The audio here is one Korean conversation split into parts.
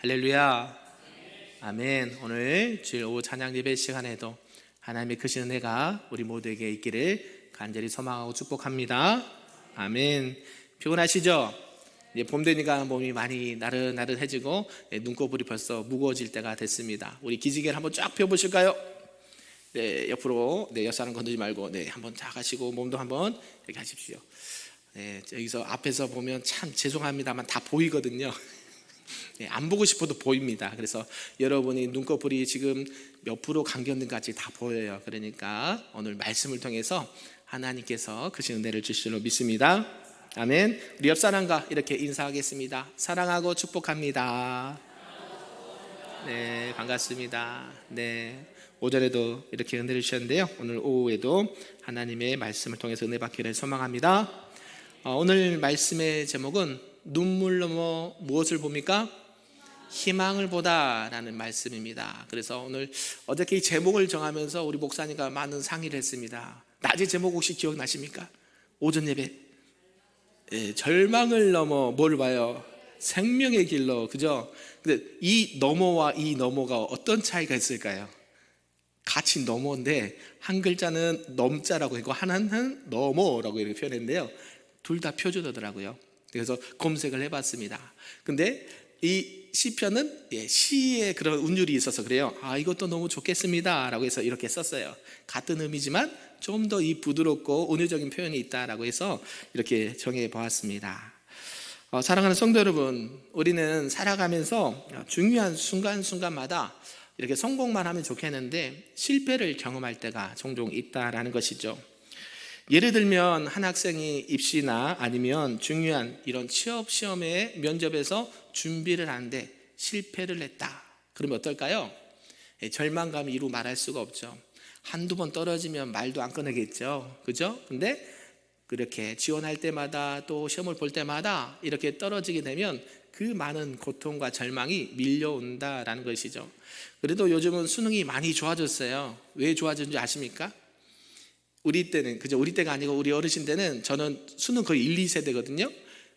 할렐루야. 아멘. 오늘 주일 오후 찬양 예배 시간에도 하나님의 크신 은혜가 우리 모두에게 있기를 간절히 소망하고 축복합니다. 아멘. 피곤하시죠? 이제 봄 되니까 몸이 많이 나른나른해지고 눈꺼풀이 벌써 무거워질 때가 됐습니다. 우리 기지개를 한번 쫙 펴보실까요? 네, 옆으로 옆사람 건드리지 말고 한번 쫙 하시고 몸도 한번 이렇게 하십시오. 여기서 앞에서 보면 참 죄송합니다만 다 보이거든요. 안 보고 싶어도 보입니다. 그래서 여러분이 눈꺼풀이 지금 몇 프로 감겼는지 다 보여요. 그러니까 오늘 말씀을 통해서 하나님께서 크신 은혜를 주실 줄로 믿습니다. 아멘. 우리 옆 사람과 이렇게 인사하겠습니다. 사랑하고 축복합니다. 네, 반갑습니다. 네, 오전에도 이렇게 은혜를 주셨는데요, 오늘 오후에도 하나님의 말씀을 통해서 은혜 받기를 소망합니다. 오늘 말씀의 제목은 눈물 넘어 무엇을 봅니까? 희망을 보다라는 말씀입니다. 그래서 오늘 어저께 이 제목을 정하면서 우리 목사님과 많은 상의를 했습니다. 낮에 제목 혹시 기억나십니까? 오전 예배 절망을 넘어 뭘 봐요? 생명의 길로. 그죠? 근데 이 넘어와 이 넘어가 어떤 차이가 있을까요? 같이 넘어인데 한 글자는 넘자라고 했고 하나는 넘어라고 이렇게 표현했는데요, 둘 다 표준어더라고요. 그래서 검색을 해봤습니다. 근데 이 시편은 시의 그런 운율이 있어서 그래요. 이것도 너무 좋겠습니다 라고 해서 이렇게 썼어요. 같은 의미지만 좀 더 이 부드럽고 은유적인 표현이 있다라고 해서 이렇게 정해 보았습니다. 사랑하는 성도 여러분, 우리는 살아가면서 중요한 순간순간마다 이렇게 성공만 하면 좋겠는데 실패를 경험할 때가 종종 있다라는 것이죠. 예를 들면 한 학생이 입시나 아니면 중요한 이런 취업 시험에 면접에서 준비를 하는데 실패를 했다. 그러면 어떨까요? 절망감이 이루 말할 수가 없죠. 한두 번 떨어지면 말도 안 꺼내겠죠. 그죠? 근데 그렇게 지원할 때마다 또 시험을 볼 때마다 이렇게 떨어지게 되면 그 많은 고통과 절망이 밀려온다라는 것이죠. 그래도 요즘은 수능이 많이 좋아졌어요. 왜 좋아졌는지 아십니까? 우리 때는, 그죠? 우리 때가 아니고 우리 어르신 때는, 저는 수능 거의 1, 2세대거든요.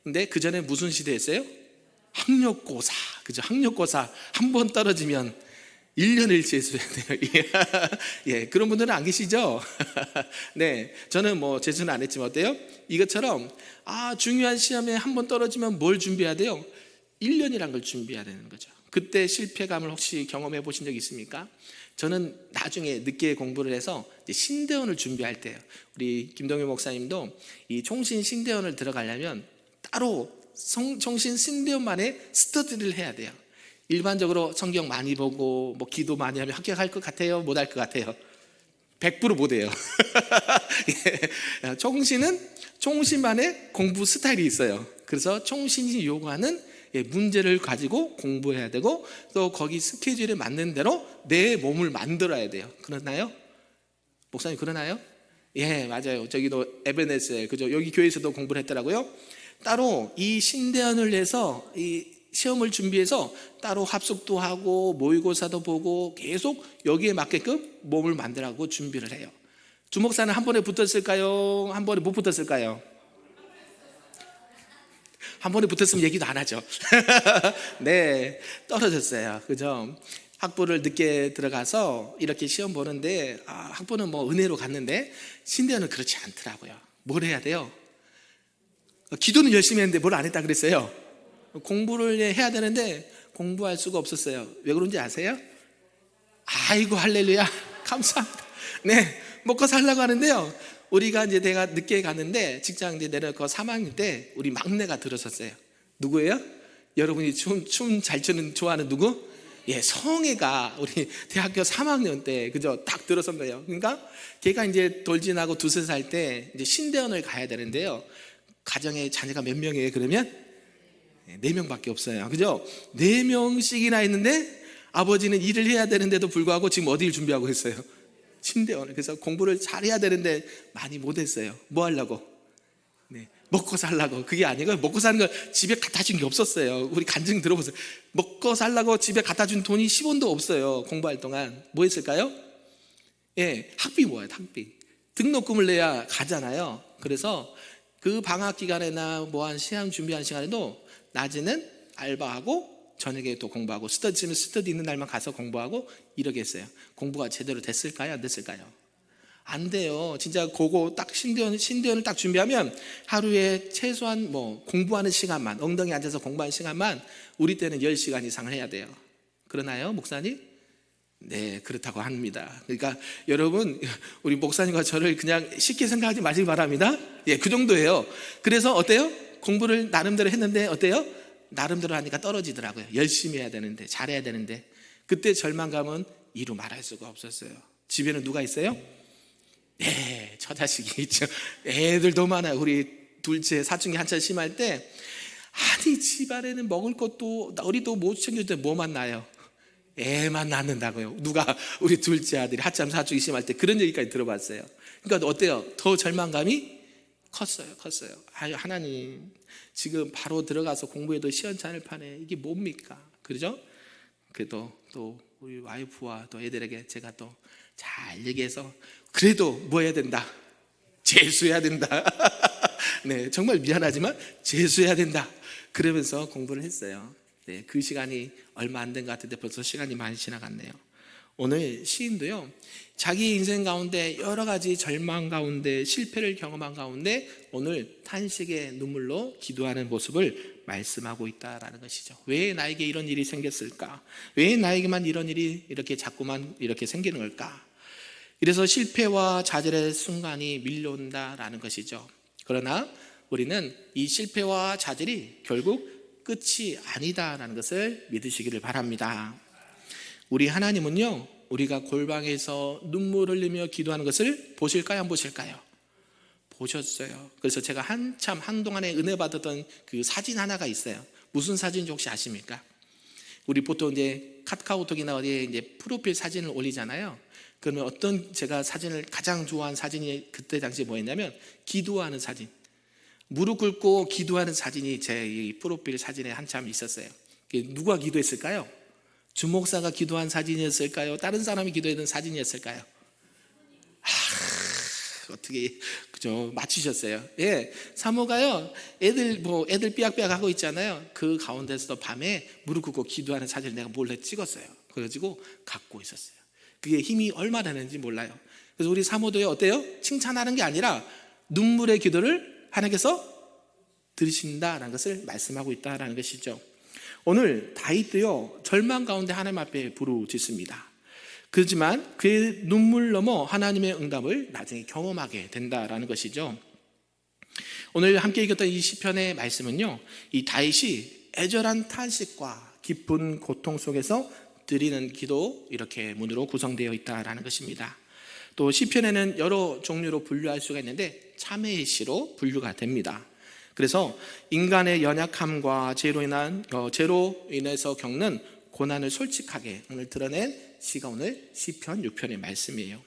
근데 그 전에 무슨 시대였어요? 학력고사. 그죠? 학력고사 한 번 떨어지면 1년을 재수해야 돼요. 예, 그런 분들은 안 계시죠? 네, 저는 뭐 재수는 안 했지만 어때요? 이것처럼 중요한 시험에 한 번 떨어지면 뭘 준비해야 돼요? 1년이란 걸 준비해야 되는 거죠. 그때 실패감을 혹시 경험해 보신 적 있습니까? 저는 나중에 늦게 공부를 해서 신대원을 준비할 때요, 우리 김동현 목사님도 이 총신 신대원을 들어가려면 따로 총신 신대원만의 스터디를 해야 돼요. 일반적으로 성경 많이 보고 뭐 기도 많이 하면 합격할 것 같아요? 못 할 것 같아요? 100% 못해요. 총신은 총신만의 공부 스타일이 있어요. 그래서 총신이 요구하는 문제를 가지고 공부해야 되고, 또 거기 스케줄에 맞는 대로 내 몸을 만들어야 돼요. 그러나요? 목사님 그러나요? 예, 맞아요. 저기도 에베네스에, 그죠? 여기 교회에서도 공부를 했더라고요. 따로 이 신대원을 해서 이 시험을 준비해서 따로 합숙도 하고 모의고사도 보고 계속 여기에 맞게끔 몸을 만들라고 준비를 해요. 주목사는 한 번에 붙었을까요? 한 번에 못 붙었을까요? 한 번에 붙었으면 얘기도 안 하죠. 네, 떨어졌어요. 그죠? 학부를 늦게 들어가서 이렇게 시험 보는데 학부는 뭐 은혜로 갔는데 신대원은 그렇지 않더라고요. 뭘 해야 돼요? 기도는 열심히 했는데 뭘 안 했다 그랬어요? 공부를 해야 되는데 공부할 수가 없었어요. 왜 그런지 아세요? 아이고 할렐루야, 감사합니다. 네, 먹고 살려고 하는데요, 우리가 이제 내가 늦게 갔는데 직장 이제 내려가 3학년 때 우리 막내가 들어섰어요. 누구예요? 여러분이 춤 잘 추는 좋아하는 누구? 예, 성애가 우리 대학교 3학년 때, 그죠? 딱 들어선 거예요. 그러니까 걔가 이제 돌진하고 2-3살 때 이제 신대원을 가야 되는데요, 가정에 자녀가 몇 명이에요? 그러면 4명밖에 없어요. 그죠? 4명씩이나 있는데 아버지는 일을 해야 되는데도 불구하고 지금 어디를 준비하고 있어요? 신대원을. 그래서 공부를 잘해야 되는데 많이 못했어요. 뭐 하려고? 먹고 살라고. 그게 아니고 먹고 사는 걸 집에 갖다 준 게 없었어요. 우리 간증 들어보세요. 먹고 살라고 집에 갖다 준 돈이 10원도 없어요. 공부할 동안 뭐 했을까요? 학비 모아요. 학비. 등록금을 내야 가잖아요. 그래서 그 방학 기간에나 뭐 한 시험 준비하는 시간에도 낮에는 알바하고 저녁에 또 공부하고 스터디 있는 날만 가서 공부하고 이러겠어요. 공부가 제대로 됐을까요? 안 됐을까요? 안 돼요. 진짜 그거 딱 신대원을 딱 준비하면 하루에 최소한 뭐 공부하는 시간만, 엉덩이 앉아서 공부하는 시간만 우리 때는 10시간 이상을 해야 돼요. 그러나요, 목사님? 네, 그렇다고 합니다. 그러니까 여러분, 우리 목사님과 저를 그냥 쉽게 생각하지 마시기 바랍니다. 예, 그 정도예요. 그래서 어때요? 공부를 나름대로 했는데 어때요? 나름대로 하니까 떨어지더라고요. 열심히 해야 되는데, 잘해야 되는데. 그때 절망감은 이루 말할 수가 없었어요. 집에는 누가 있어요? 네, 처자식이 있죠. 애들도 많아요. 우리 둘째 사춘기 한참 심할 때, 아니 집안에는 먹을 것도 우리도 못 챙겨줄 때 뭐만 나요? 애만 낳는다고요. 누가? 우리 둘째 아들이 한참 사춘기 심할 때 그런 얘기까지 들어봤어요. 그러니까 어때요? 더 절망감이 컸어요. 아유, 하나님, 지금 바로 들어가서 공부해도 시원찮을 판에 이게 뭡니까? 그러죠? 그래도 또 우리 와이프와 또 애들에게 제가 또 잘 얘기해서, 그래도 뭐 해야 된다? 재수해야 된다. 네, 정말 미안하지만 재수해야 된다. 그러면서 공부를 했어요. 네, 그 시간이 얼마 안 된 것 같은데 벌써 시간이 많이 지나갔네요. 오늘 시인도요, 자기 인생 가운데 여러 가지 절망 가운데 실패를 경험한 가운데 오늘 탄식의 눈물로 기도하는 모습을 말씀하고 있다라는 것이죠. 왜 나에게 이런 일이 생겼을까? 왜 나에게만 이런 일이 이렇게 자꾸만 이렇게 생기는 걸까? 이래서 실패와 좌절의 순간이 밀려온다라는 것이죠. 그러나 우리는 이 실패와 좌절이 결국 끝이 아니다라는 것을 믿으시기를 바랍니다. 우리 하나님은요, 우리가 골방에서 눈물 흘리며 기도하는 것을 보실까요? 안 보실까요? 보셨어요. 그래서 제가 한동안에 은혜 받았던 그 사진 하나가 있어요. 무슨 사진인지 혹시 아십니까? 우리 보통 이제 카카오톡이나 어디에 이제 프로필 사진을 올리잖아요. 그러면 제가 사진을 가장 좋아하는 사진이 그때 당시에 뭐였냐면 기도하는 사진, 무릎 꿇고 기도하는 사진이 제 이 프로필 사진에 한참 있었어요. 누가 기도했을까요? 주목사가 기도한 사진이었을까요? 다른 사람이 기도했던 사진이었을까요? 어떻게 그죠? 맞추셨어요. 예, 사모가요. 애들 삐약삐약 하고 있잖아요. 그 가운데서도 밤에 무릎 꿇고 기도하는 사진을 내가 몰래 찍었어요. 그래가지고 갖고 있었어요. 그게 힘이 얼마나 되는지 몰라요. 그래서 우리 사모도요, 어때요? 칭찬하는 게 아니라 눈물의 기도를 하나님께서 들으신다라는 것을 말씀하고 있다라는 것이죠. 오늘 다윗도요, 절망 가운데 하나님 앞에 부르짖습니다. 그렇지만 그의 눈물 넘어 하나님의 응답을 나중에 경험하게 된다라는 것이죠. 오늘 함께 읽었던 이 시편의 말씀은요, 이 다윗이 애절한 탄식과 깊은 고통 속에서 드리는 기도, 이렇게 문으로 구성되어 있다라는 것입니다. 또 시편에는 여러 종류로 분류할 수가 있는데 참회의 시로 분류가 됩니다. 그래서 인간의 연약함과 죄로 인해서 겪는 고난을 솔직하게 오늘 드러낸 시가 오늘 시편 6편의 말씀이에요.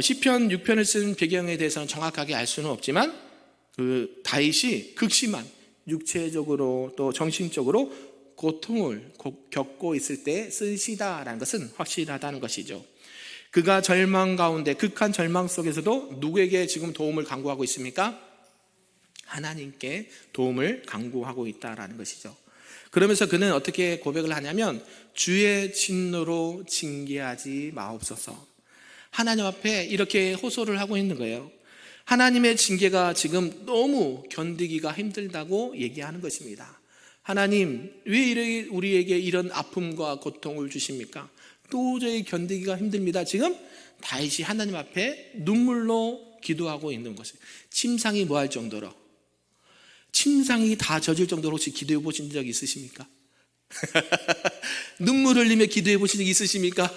시편 6편을 쓴 배경에 대해서는 정확하게 알 수는 없지만 그 다윗이 극심한 육체적으로 또 정신적으로 고통을 겪고 있을 때 쓴 시다라는 것은 확실하다는 것이죠. 그가 절망 가운데, 극한 절망 속에서도 누구에게 지금 도움을 간구하고 있습니까? 하나님께 도움을 간구하고 있다라는 것이죠. 그러면서 그는 어떻게 고백을 하냐면, 주의 진노로 징계하지 마옵소서. 하나님 앞에 이렇게 호소를 하고 있는 거예요. 하나님의 징계가 지금 너무 견디기가 힘들다고 얘기하는 것입니다. 하나님, 왜 우리에게 이런 아픔과 고통을 주십니까? 도저히 견디기가 힘듭니다. 지금 다윗이 하나님 앞에 눈물로 기도하고 있는 것이에요. 침상이 뭐할 정도로, 침상이 다 젖을 정도로 혹시 기도해 보신 적 있으십니까? 눈물 흘리며 기도해 보신 적 있으십니까?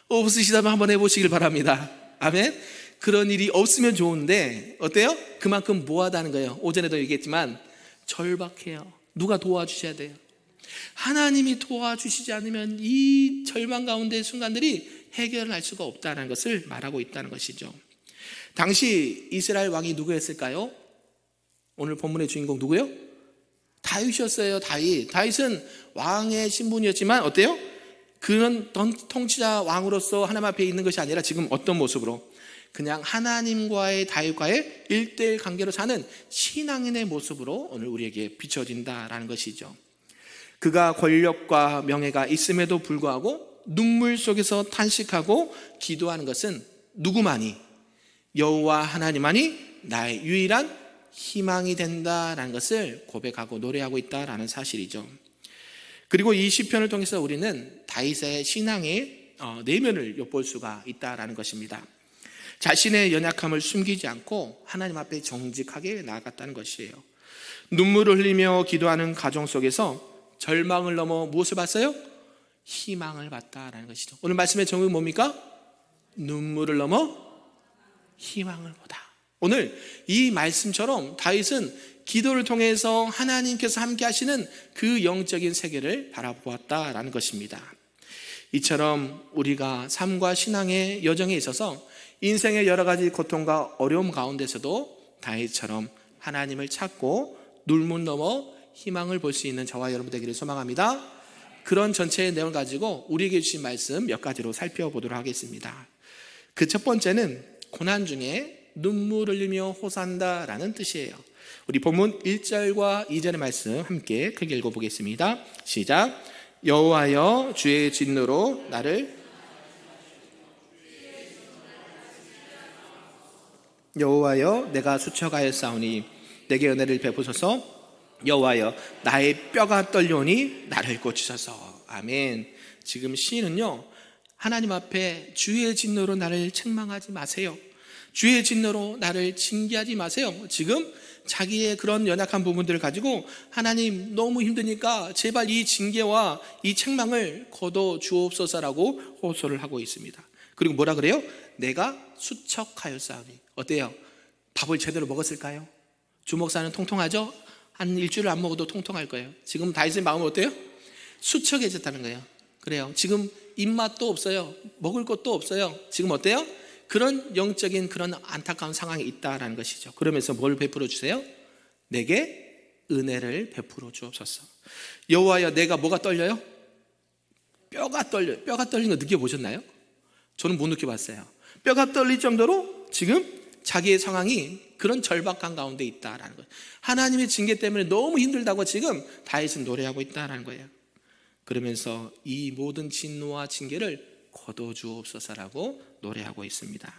없으시다면 한번 해보시길 바랍니다. 아멘. 그런 일이 없으면 좋은데 어때요? 그만큼 뭐하다는 거예요. 오전에도 얘기했지만 절박해요. 누가 도와주셔야 돼요. 하나님이 도와주시지 않으면 이 절망 가운데의 순간들이 해결할 수가 없다는 것을 말하고 있다는 것이죠. 당시 이스라엘 왕이 누구였을까요? 오늘 본문의 주인공 누구요? 다윗이었어요. 다윗은 왕의 신분이었지만 어때요? 그런 통치자 왕으로서 하나님 앞에 있는 것이 아니라 지금 어떤 모습으로? 그냥 하나님과의 다윗과의 1:1 관계로 사는 신앙인의 모습으로 오늘 우리에게 비춰진다라는 것이죠. 그가 권력과 명예가 있음에도 불구하고 눈물 속에서 탄식하고 기도하는 것은 누구만이? 여호와 하나님만이 나의 유일한 희망이 된다라는 것을 고백하고 노래하고 있다라는 사실이죠. 그리고 이 시편을 통해서 우리는 다윗의 신앙의 내면을 엿볼 수가 있다라는 것입니다. 자신의 연약함을 숨기지 않고 하나님 앞에 정직하게 나아갔다는 것이에요. 눈물을 흘리며 기도하는 가정 속에서 절망을 넘어 무엇을 봤어요? 희망을 봤다라는 것이죠. 오늘 말씀의 제목이 뭡니까? 눈물을 넘어 희망을 보다. 오늘 이 말씀처럼 다윗은 기도를 통해서 하나님께서 함께 하시는 그 영적인 세계를 바라보았다라는 것입니다. 이처럼 우리가 삶과 신앙의 여정에 있어서 인생의 여러 가지 고통과 어려움 가운데서도 다윗처럼 하나님을 찾고 눈물 넘어 희망을 볼 수 있는 저와 여러분 되기를 소망합니다. 그런 전체의 내용을 가지고 우리에게 주신 말씀 몇 가지로 살펴보도록 하겠습니다. 그 첫 번째는 고난 중에 눈물을 흘리며 호소한다라는 뜻이에요. 우리 본문 1절과 2절의 말씀 함께 크게 읽어보겠습니다. 시작. 여호와여 주의 진노로 나를 여호와여 내가 수쳐가였사오니 내게 은혜를 베푸소서. 여호와여 나의 뼈가 떨려오니 나를 고치소서. 아멘. 지금 시인은요 하나님 앞에 주의 진노로 나를 책망하지 마세요, 주의 진노로 나를 징계하지 마세요. 지금 자기의 그런 연약한 부분들을 가지고 하나님 너무 힘드니까 제발 이 징계와 이 책망을 거둬 주옵소서라고 호소를 하고 있습니다. 그리고 뭐라 그래요? 내가 수척하였사오니. 어때요? 밥을 제대로 먹었을까요? 주목사는 통통하죠? 한 일주일 안 먹어도 통통할 거예요. 지금 다윗의 마음은 어때요? 수척해졌다는 거예요. 그래요. 지금 입맛도 없어요. 먹을 것도 없어요. 지금 어때요? 그런 영적인 그런 안타까운 상황이 있다라는 것이죠. 그러면서 뭘 베풀어 주세요? 내게 은혜를 베풀어 주옵소서. 여호와여 내가 뭐가 떨려요? 뼈가 떨려요. 뼈가 떨리는 거 느껴보셨나요? 저는 못 느껴봤어요. 뼈가 떨릴 정도로 지금 자기의 상황이 그런 절박한 가운데 있다라는 거예요. 하나님의 징계 때문에 너무 힘들다고 지금 다윗은 노래하고 있다라는 거예요. 그러면서 이 모든 진노와 징계를 거둬주옵소서라고 노래하고 있습니다.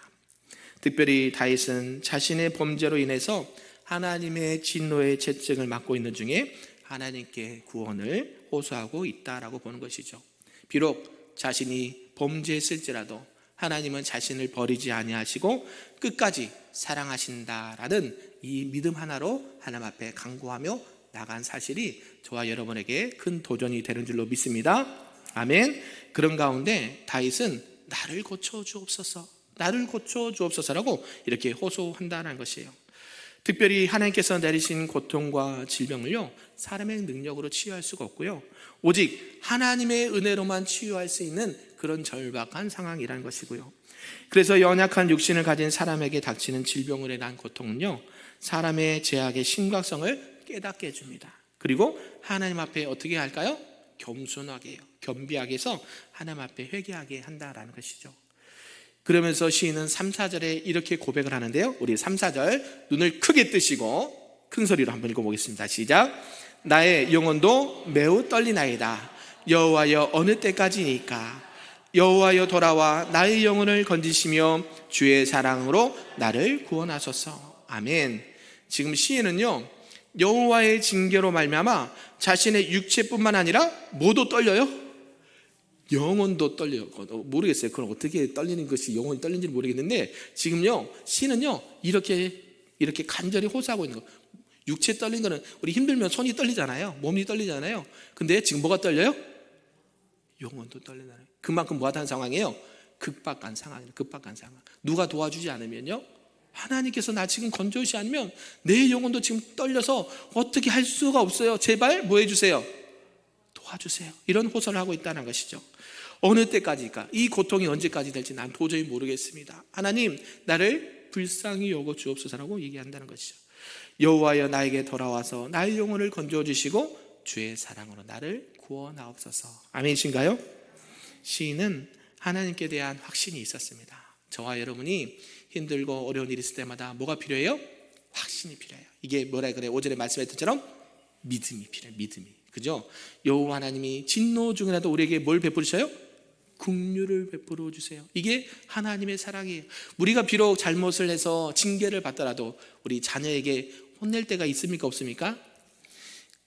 특별히 다윗은 자신의 범죄로 인해서 하나님의 진노의 채찍을 맡고 있는 중에 하나님께 구원을 호소하고 있다라고 보는 것이죠. 비록 자신이 범죄했을지라도 하나님은 자신을 버리지 아니하시고 끝까지 사랑하신다라는 이 믿음 하나로 하나님 앞에 간구하며 나간 사실이 저와 여러분에게 큰 도전이 되는 줄로 믿습니다. 아멘. 그런 가운데 다윗은 나를 고쳐 주옵소서, 나를 고쳐 주옵소서라고 이렇게 호소한다는 것이에요. 특별히 하나님께서 내리신 고통과 질병을요 사람의 능력으로 치유할 수가 없고요, 오직 하나님의 은혜로만 치유할 수 있는 그런 절박한 상황이라는 것이고요. 그래서 연약한 육신을 가진 사람에게 닥치는 질병으로 인한 고통은요 사람의 죄악의 심각성을 깨닫게 해줍니다. 그리고 하나님 앞에 어떻게 할까요? 겸손하게 해요. 겸비하게 해서 하나님 앞에 회개하게 한다라는 것이죠. 그러면서 시인은 3, 4절에 이렇게 고백을 하는데요, 우리 3, 4절 눈을 크게 뜨시고 큰 소리로 한번 읽어보겠습니다. 시작. 나의 영혼도 매우 떨리나이다. 여호와여 어느 때까지니까. 여호와여 돌아와 나의 영혼을 건지시며 주의 사랑으로 나를 구원하소서. 아멘. 지금 시인은요 여호와의 징계로 말미암아 자신의 육체뿐만 아니라 뭐도 떨려요? 영혼도 떨려요. 모르겠어요. 그건 어떻게 떨리는 것이 영혼이 떨리는지 모르겠는데 지금요 시인은요 이렇게 간절히 호소하고 있는 거. 육체 떨린 거는 우리 힘들면 손이 떨리잖아요, 몸이 떨리잖아요. 근데 지금 뭐가 떨려요? 영혼도 떨리잖아요. 그만큼 뭐하다는 상황이에요? 급박한 상황이에요. 급박한 상황. 누가 도와주지 않으면요 하나님께서 나 지금 건져오시 않으면 내 영혼도 지금 떨려서 어떻게 할 수가 없어요. 제발 뭐 해주세요? 도와주세요. 이런 호소를 하고 있다는 것이죠. 어느 때까지일까? 이 고통이 언제까지 될지 난 도저히 모르겠습니다. 하나님 나를 불쌍히 여겨 주옵소서라고 얘기한다는 것이죠. 여호와여 나에게 돌아와서 나의 영혼을 건져 주시고 주의 사랑으로 나를 구원하옵소서. 아멘이신가요? 시인은 하나님께 대한 확신이 있었습니다. 저와 여러분이 힘들고 어려운 일이 있을 때마다 뭐가 필요해요? 확신이 필요해요. 이게 뭐라 그래요? 5절에 말씀했던 것처럼 믿음이 필요해요. 믿음이. 그죠? 여호와 하나님이 진노 중이라도 우리에게 뭘 베푸셔요? 긍휼을 베풀어 주세요. 이게 하나님의 사랑이에요. 우리가 비록 잘못을 해서 징계를 받더라도 우리 자녀에게 혼낼 때가 있습니까? 없습니까?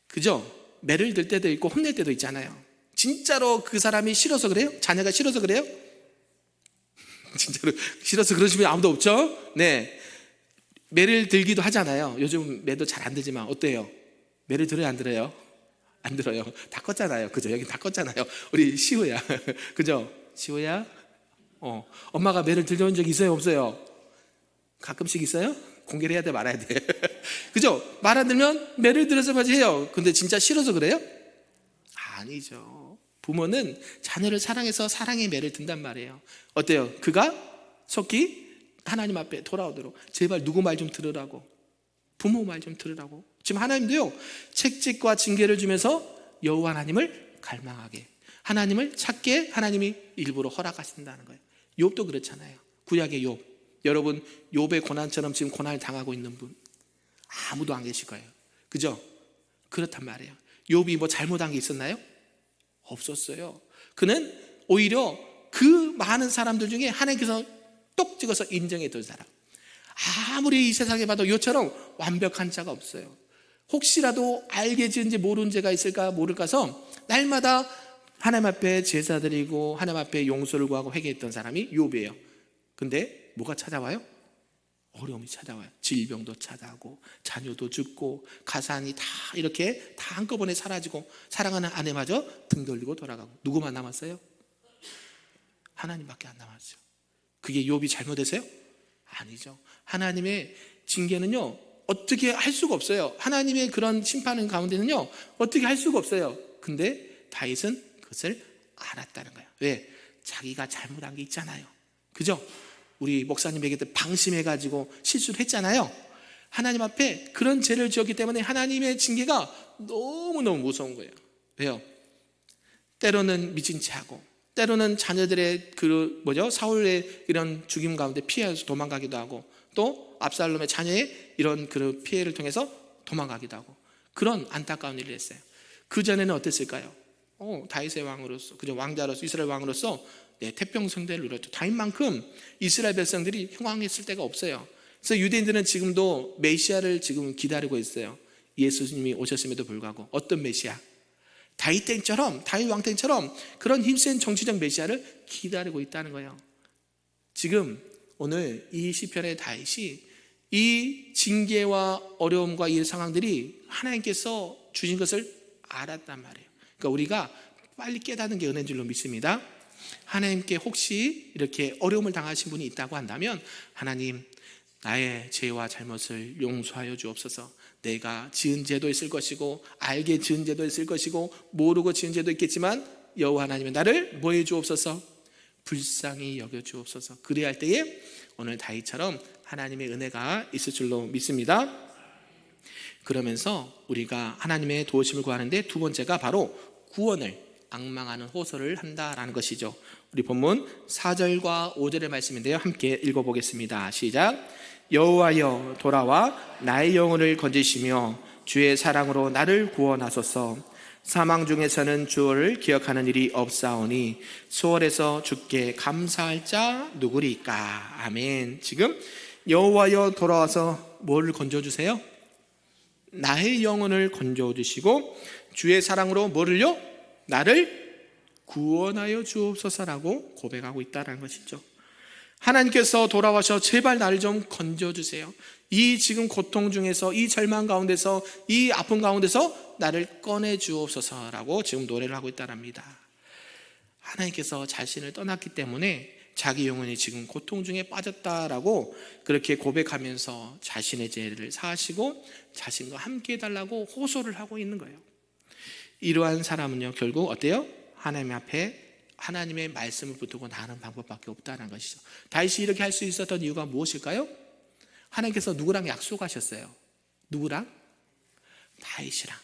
그죠? 매를 들 때도 있고 혼낼 때도 있잖아요. 진짜로 그 사람이 싫어서 그래요? 자녀가 싫어서 그래요? 진짜로 싫어서 그러시면 아무도 없죠? 네. 매를 들기도 하잖아요. 요즘 매도 잘 안 들지만 어때요? 매를 들어요, 안 들어요? 안 들어요. 다 껐잖아요. 그죠? 여기 다 껐잖아요. 우리 시우야. 그죠? 시우야? 엄마가 매를 들려온 적 있어요? 없어요? 가끔씩 있어요? 공개를 해야 돼, 말아야 돼? 그죠? 말 안 들면 매를 들어서만 해요. 근데 진짜 싫어서 그래요? 아니죠. 부모는 자녀를 사랑해서 사랑의 매를 든단 말이에요. 어때요? 그가 속히 하나님 앞에 돌아오도록 제발 누구 말 좀 들으라고, 부모 말 좀 들으라고. 지금 하나님도요, 책찍과 징계를 주면서 여호와 하나님을 갈망하게, 하나님을 찾게 하나님이 일부러 허락하신다는 거예요. 욥도 그렇잖아요. 구약의 욥. 여러분, 욥의 고난처럼 지금 고난을 당하고 있는 분 아무도 안 계실 거예요. 그죠? 그렇단 말이에요. 욥이 뭐 잘못한 게 있었나요? 없었어요. 그는 오히려 그 많은 사람들 중에 하나님께서 똑 찍어서 인정했던 사람. 아무리 이 세상에 봐도 욥처럼 완벽한 자가 없어요. 혹시라도 알게 지은지 모르는 죄가 있을까 모를까서 날마다 하나님 앞에 제사 드리고 하나님 앞에 용서를 구하고 회개했던 사람이 욥이에요. 근데 뭐가 찾아와요? 어려움이 찾아와요. 질병도 찾아오고 자녀도 죽고 가산이 다 이렇게 다 한꺼번에 사라지고 사랑하는 아내마저 등 돌리고 돌아가고 누구만 남았어요? 하나님밖에 안 남았죠. 그게 욥이 잘못해서요? 아니죠. 하나님의 징계는요 어떻게 할 수가 없어요. 하나님의 그런 심판 가운데는요 어떻게 할 수가 없어요. 근데 다윗은 그것을 알았다는 거예요. 왜? 자기가 잘못한 게 있잖아요. 그죠? 우리 목사님에게 방심해가지고 실수를 했잖아요. 하나님 앞에 그런 죄를 지었기 때문에 하나님의 징계가 너무너무 무서운 거예요. 왜요? 때로는 미친 체하고 때로는 자녀들의 사울의 이런 죽임 가운데 피해서 도망가기도 하고 또 압살롬의 자녀의 이런 그 피해를 통해서 도망가기도 하고 그런 안타까운 일을 했어요. 그 전에는 어땠을까요? 다윗의 왕으로서, 그죠? 왕자로서, 이스라엘 왕으로서 태평성대를 누렸죠. 다윗만큼 이스라엘 백성들이 흥왕했을 때가 없어요. 그래서 유대인들은 지금도 메시아를 지금 기다리고 있어요. 예수님이 오셨음에도 불구하고 어떤 메시아? 다윗 땡처럼, 다윗 왕 땡처럼 그런 힘센 정치적 메시아를 기다리고 있다는 거예요. 지금 오늘 이 시편의 다윗이 이 징계와 어려움과 이 상황들이 하나님께서 주신 것을 알았단 말이에요. 그러니까 우리가 빨리 깨닫는 게 은혜인 줄로 믿습니다. 하나님께 혹시 이렇게 어려움을 당하신 분이 있다고 한다면 하나님, 나의 죄와 잘못을 용서하여 주옵소서. 내가 지은 죄도 있을 것이고 알게 지은 죄도 있을 것이고 모르고 지은 죄도 있겠지만 여호와 하나님은 나를 뭐 해 주옵소서? 불쌍히 여겨 주옵소서. 그래야 할 때에 오늘 다윗처럼 하나님의 은혜가 있을 줄로 믿습니다. 그러면서 우리가 하나님의 도우심을 구하는데 두 번째가 바로 구원을 앙망하는 호소를 한다라는 것이죠. 우리 본문 4절과 5절의 말씀인데요, 함께 읽어보겠습니다. 시작. 여호와여 돌아와 나의 영혼을 건지시며 주의 사랑으로 나를 구원하소서. 사망 중에서는 주를 기억하는 일이 없사오니 수월에서 주께 감사할 자 누구리까. 아멘. 지금 여호와여 돌아와서 뭐를 건져주세요? 나의 영혼을 건져주시고 주의 사랑으로 뭐를요? 나를 구원하여 주옵소서라고 고백하고 있다는 것이죠. 하나님께서 돌아와서 제발 나를 좀 건져주세요. 이 지금 고통 중에서, 이 절망 가운데서, 이 아픔 가운데서 나를 꺼내 주옵소서라고 지금 노래를 하고 있다랍니다. 하나님께서 자신을 떠났기 때문에 자기 영혼이 지금 고통 중에 빠졌다라고 그렇게 고백하면서 자신의 죄를 사하시고 자신과 함께 해달라고 호소를 하고 있는 거예요. 이러한 사람은요 결국 어때요? 하나님 앞에 하나님의 말씀을 붙들고 나가는 방법밖에 없다는 것이죠. 다윗이 이렇게 할 수 있었던 이유가 무엇일까요? 하나님께서 누구랑 약속하셨어요? 누구랑? 다윗이랑.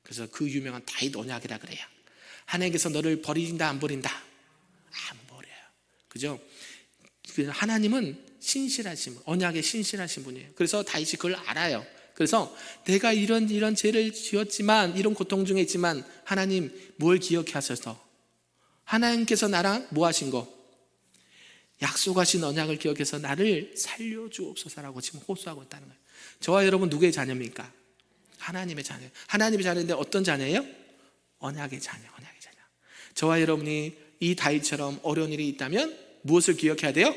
그래서 그 유명한 다윗 언약이라 그래요. 하나님께서 너를 버린다 안 버린다? 안 버려요. 그죠? 하나님은 신실하신 분, 언약에 신실하신 분이에요. 그래서 다윗이 그걸 알아요. 그래서 내가 이런 죄를 지었지만, 이런 고통 중에 있지만 하나님 뭘 기억해 하셔서 하나님께서 나랑 뭐 하신 거? 약속하신 언약을 기억해서 나를 살려주옵소서라고 지금 호소하고 있다는 거예요. 저와 여러분 누구의 자녀입니까? 하나님의 자녀. 하나님의 자녀인데 어떤 자녀예요? 언약의 자녀. 저와 여러분이 이 다윗처럼 어려운 일이 있다면 무엇을 기억해야 돼요?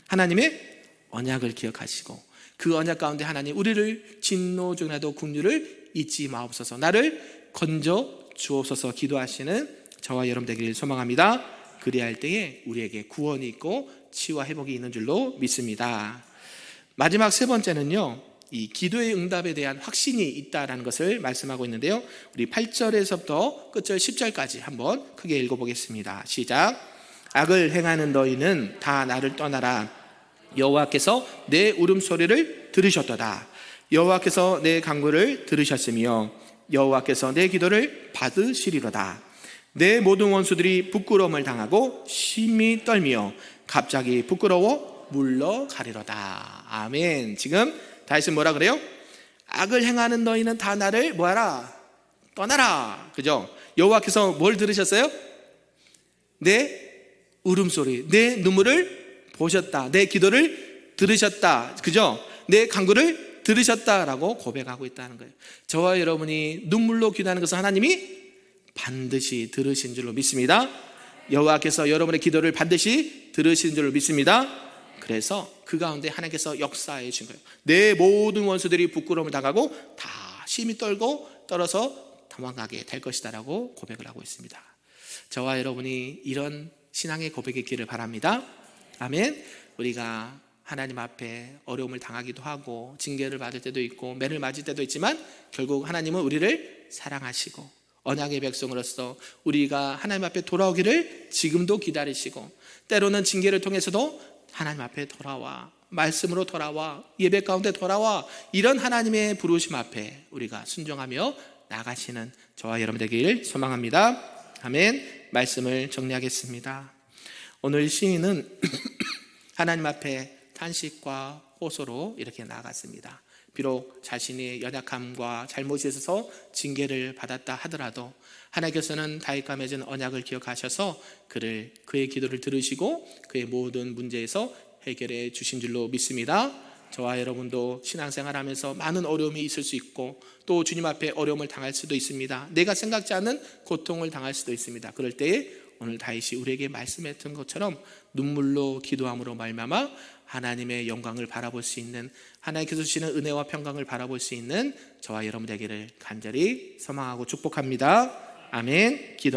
하나님의 언약을 기억하시고, 그 언약 가운데 하나님 우리를 진노 중에라도 긍휼을 잊지 마옵소서, 나를 건져 주옵소서 기도하시는 저와 여러분 되기를 소망합니다. 그리할 때에 우리에게 구원이 있고 치유와 회복이 있는 줄로 믿습니다. 마지막 세 번째는요, 이 기도의 응답에 대한 확신이 있다라는 것을 말씀하고 있는데요, 우리 8절에서부터 끝절 10절까지 한번 크게 읽어보겠습니다. 시작. 악을 행하는 너희는 다 나를 떠나라. 여호와께서 내 울음소리를 들으셨도다. 여호와께서 내 간구를 들으셨으며 여호와께서 내 기도를 받으시리로다. 내 모든 원수들이 부끄러움을 당하고 심히 떨며 갑자기 부끄러워 물러가리로다. 아멘. 지금 다윗은 뭐라 그래요? 악을 행하는 너희는 다 나를 뭐하라? 떠나라. 그죠? 여호와께서 뭘 들으셨어요? 내 울음소리, 내 눈물을 보셨다. 내 기도를 들으셨다. 그죠? 내 간구를 들으셨다라고 고백하고 있다는 거예요. 저와 여러분이 눈물로 기도하는 것은 하나님이 반드시 들으신 줄로 믿습니다. 여호와께서 여러분의 기도를 반드시 들으신 줄로 믿습니다. 그래서 그 가운데 하나님께서 역사해 주신 거예요. 내 모든 원수들이 부끄러움을 당하고 다 심히 떨어서 도망가게 될 것이다 라고 고백을 하고 있습니다. 저와 여러분이 이런 신앙의 고백이 있기를 바랍니다. 아멘. 우리가 하나님 앞에 어려움을 당하기도 하고 징계를 받을 때도 있고 매를 맞을 때도 있지만, 결국 하나님은 우리를 사랑하시고 언약의 백성으로서 우리가 하나님 앞에 돌아오기를 지금도 기다리시고, 때로는 징계를 통해서도 하나님 앞에 돌아와, 말씀으로 돌아와, 예배 가운데 돌아와, 이런 하나님의 부르심 앞에 우리가 순종하며 나가시는 저와 여러분 되기를 소망합니다. 아멘. 말씀을 정리하겠습니다. 오늘 시인은 하나님 앞에 탄식과 호소로 이렇게 나아갔습니다. 비록 자신의 연약함과 잘못이 있어서 징계를 받았다 하더라도 하나님께서는 다윗과 맺은 언약을 기억하셔서 그의 기도를 들으시고 그의 모든 문제에서 해결해 주신 줄로 믿습니다. 저와 여러분도 신앙생활하면서 많은 어려움이 있을 수 있고, 또 주님 앞에 어려움을 당할 수도 있습니다. 내가 생각지 않은 고통을 당할 수도 있습니다. 그럴 때에 오늘 다윗이 우리에게 말씀했던 것처럼 눈물로 기도함으로 말미암아 하나님의 영광을 바라볼 수 있는, 하나님께서 주시는 은혜와 평강을 바라볼 수 있는 저와 여러분 되기를 간절히 소망하고 축복합니다. 아멘. 기도